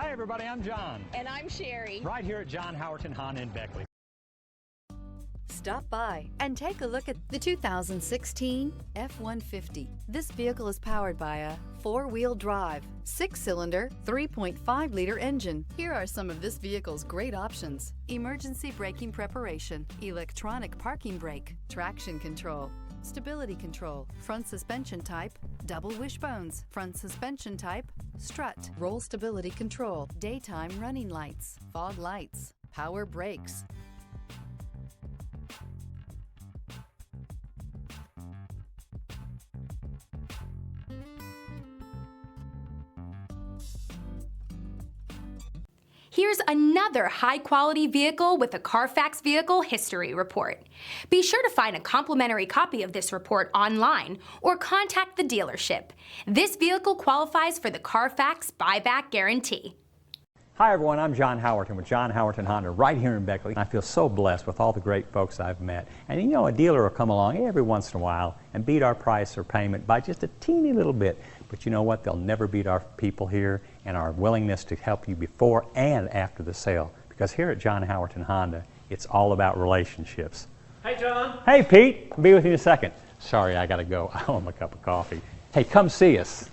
Hi everybody, I'm John. And I'm Sherry. Right here at John Howerton Honda in Beckley. Stop by and take a look at the 2016 F-150. This vehicle is powered by a four-wheel drive, six-cylinder, 3.5-liter engine. Here are some of this vehicle's great options: emergency braking preparation, electronic parking brake, traction control, stability control, front suspension type, double wishbones, front suspension type, strut, roll stability control, daytime running lights, fog lights, power brakes. Here's another high-quality vehicle with a Carfax Vehicle History Report. Be sure to find a complimentary copy of this report online or contact the dealership. This vehicle qualifies for the Carfax Buyback Guarantee. Hi everyone, I'm John Howerton with John Howerton Honda right here in Beckley. I feel so blessed with all the great folks I've met. And you know, a dealer will come along every once in a while and beat our price or payment by just a teeny little bit. But you know what? They'll never beat our people here and our willingness to help you before and after the sale. Because here at John Howerton Honda, it's all about relationships. Hey John. Hey Pete, I'll be with you in a second. Sorry, I gotta go. I want my cup of coffee. Hey, come see us.